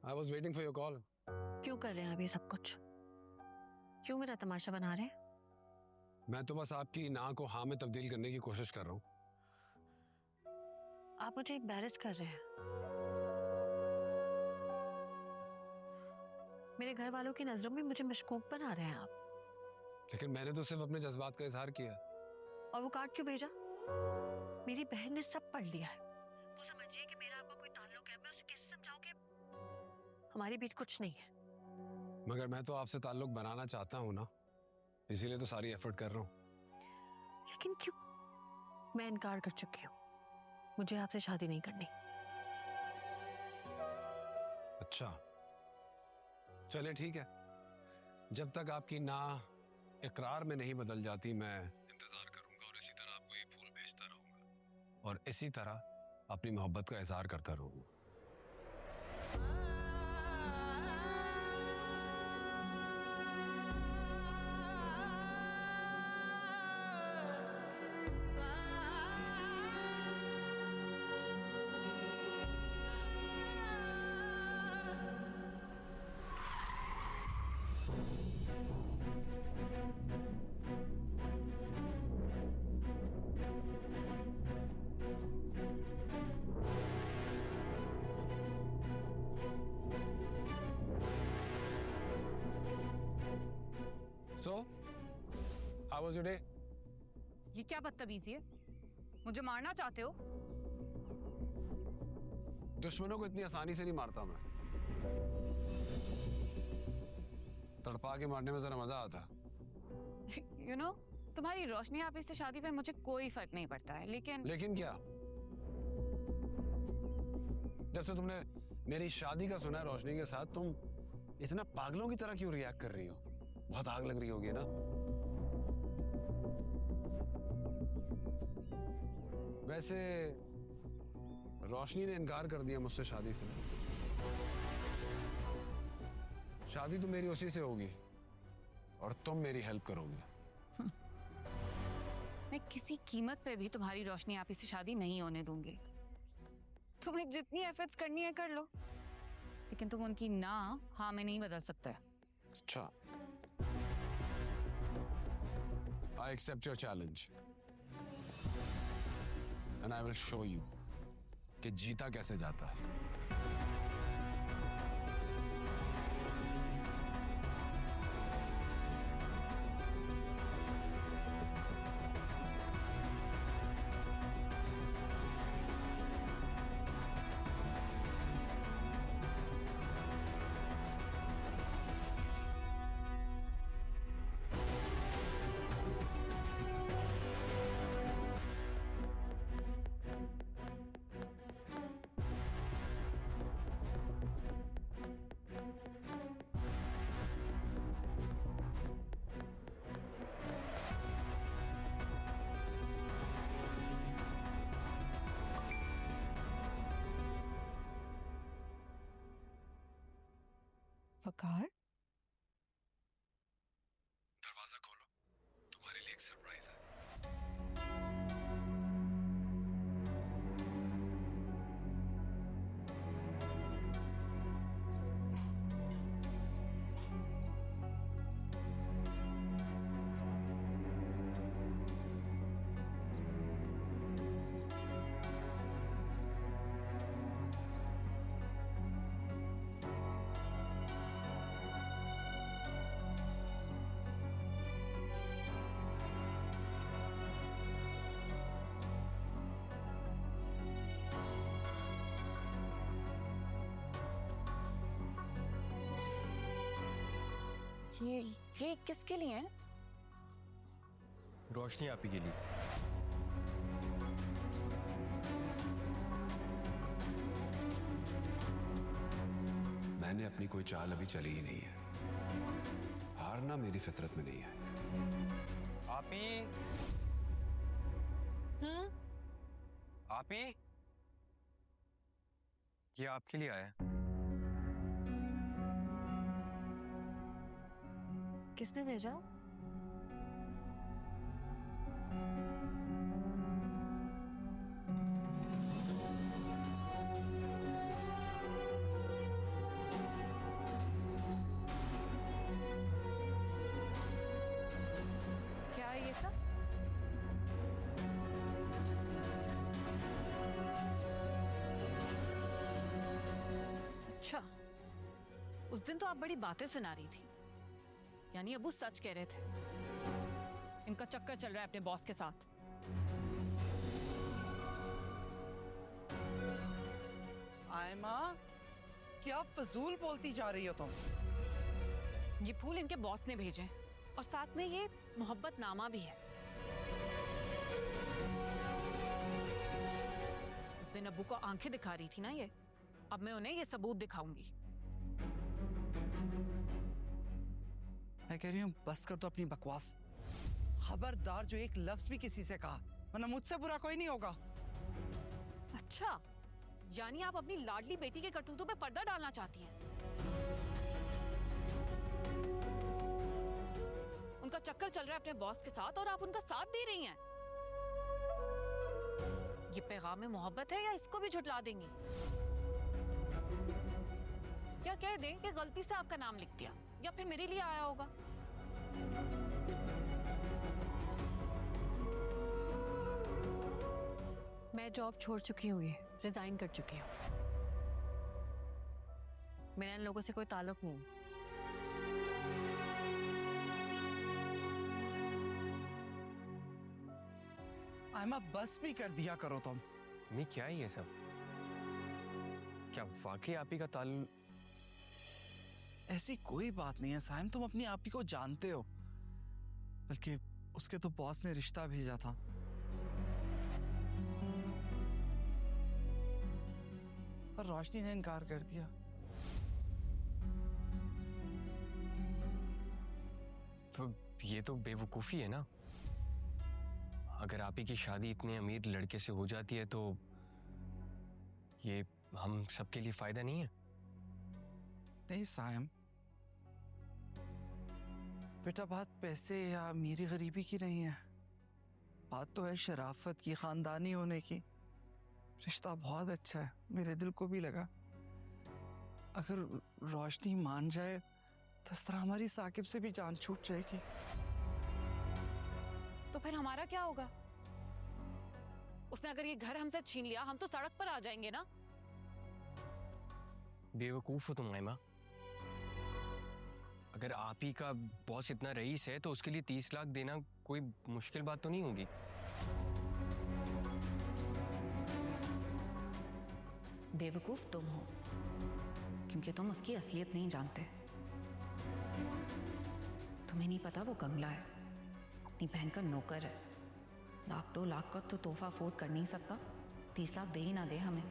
I was waiting for your call. क्यों कर रहे हैं अभी सब कुछ? क्यों मेरा तमाशा बना रहे हैं? मैं तो बस आपकी ना को हाँ में तब्दील करने की कोशिश कर रहा हूँ। आप मुझे एम्बैरेस कर रहे हैं। मेरे घर वालों की नजरों में मुझे मशकूक बना रहे हैं आप। लेकिन मैंने तो सिर्फ अपने जज्बात का इजहार किया। और वो कार्ड क्यों भेजा? मेरी बहन ने सब पढ़ लिया है। वो समझिए कि मेरा आपका कोई ताल्लुक है। मैं उसे कैसे समझाऊं कि हमारे बीच कुछ नहीं है। मगर मैं तो आपसे ताल्लुक बनाना चाहता हूँ ना, इसीलिए तो सारी एफर्ट कर रहा हूँ। लेकिन क्यों? मैं इनकार कर चुकी हूँ। मुझे आपसे शादी नहीं करनी। अच्छा, चले ठीक है। जब तक आपकी ना इकरार में नहीं बदल जाती, मैं इंतजार करूंगा और इसी तरह आपको ये फूल भेजता रहूंगा और इसी तरह अपनी मोहब्बत का इजहार करता रहूंगा। So, how was your day? ये क्या बदतमीजी है? मुझे मारना चाहते हो? दुश्मनों को इतनी आसानी से नहीं मारता मैं। तड़पा के मारने में जरा मजा आता। You know, तुम्हारी रोशनी आप इससे शादी पे मुझे कोई फर्क नहीं पड़ता है, लेकिन क्या? जब से तुमने मेरी शादी का सुना है रोशनी के साथ, तुम इतना पागलों की तरह क्यों रिएक्ट कर रही हो? बहुत आग लग रही होगी ना? वैसे रोशनी ने इनकार कर दिया मुझसे शादी से। शादी तो मेरी उसी से होगी और तुम मेरी हेल्प करोगी। मैं किसी कीमत पे भी तुम्हारी रोशनी आप से शादी नहीं होने दूंगी। तुम्हें जितनी एफर्ट्स करनी है कर लो, लेकिन तुम उनकी ना हाँ में नहीं बदल सकते। अच्छा, I accept your challenge and I will show you कि जीता कैसे जाता है। वकार, दरवाजा खोलो, तुम्हारे लिए एक सरप्राइज है। ये किसके लिए है? रोशनी आप ही के लिए। मैंने अपनी कोई चाल अभी चली ही नहीं है। हारना मेरी फितरत में नहीं है। आप ही ये आपके लिए आया। किसने भेजा? अच्छा, उस दिन तो आप बड़ी बातें सुना रही थी, यानी अबू सच कह रहे थे, इनका चक्कर चल रहा है अपने बॉस के साथ। आयमा, क्या फजूल बोलती जा रही हो तुम? ये फूल इनके बॉस ने भेजे और साथ में ये मोहब्बत नामा भी है। उस दिन अब्बू को आंखें दिखा रही थी ना ये, अब मैं उन्हें ये सबूत दिखाऊंगी। मैं कह रही हूँ बस कर दो अपनी बकवास। खबरदार जो एक लफ्ज भी किसी से कहा, वरना मुझसे बुरा कोई नहीं होगा। अच्छा, यानी आप अपनी लाडली बेटी के करतूतों पे पर्दा डालना चाहती हैं। उनका चक्कर चल रहा है अपने बॉस के साथ और आप उनका साथ दे रही हैं। ये पैगाम में मोहब्बत है या इसको भी झुठला देंगी? या कह दें कि गलती से आपका नाम लिख दिया या फिर मेरे लिए आया होगा। मैं जॉब छोड़ चुकी हूँ, ये रिजाइन कर चुकी हूँ। मेरा इन लोगों से कोई ताल्लुक नहीं। आयमा, बस भी कर दिया करो तुम। मैं क्या है ये सब? क्या वाकई आप ही का ताल्लुक? ऐसी कोई बात नहीं है साइम, तुम अपनी आप ही को जानते हो। बल्कि उसके तो बॉस ने रिश्ता भेजा था। पर रोशनी ने इनकार कर दिया। तो ये तो बेवकूफ़ी है ना। अगर आप ही की शादी इतने अमीर लड़के से हो जाती है तो ये हम सबके लिए फायदा नहीं है? नहीं साइम, बेटा बात पैसे या अमीरी गरीबी की नहीं है। बात तो है शराफत की, खानदानी होने की। रिश्ता बहुत अच्छा है, मेरे दिल को भी लगा। अगर रोशनी मान जाए तो इस तरह हमारी साकिब से भी जान छूट जाएगी। तो फिर हमारा क्या होगा? उसने अगर ये घर हमसे छीन लिया, हम तो सड़क पर आ जाएंगे ना। बेवकूफ़ हो तुम आयमा। अगर आप ही का बॉस इतना रईस है तो उसके लिए 30 लाख देना कोई मुश्किल बात तो नहीं होगी। बेवकूफ तुम हो, क्योंकि तुम उसकी असलियत नहीं जानते। तुम्हें नहीं पता वो कंगला है, अपनी बहन का नौकर है। 1-2 लाख का तो तोहफा अफोर्ड कर नहीं सकता, 30 लाख दे ही ना दे हमें।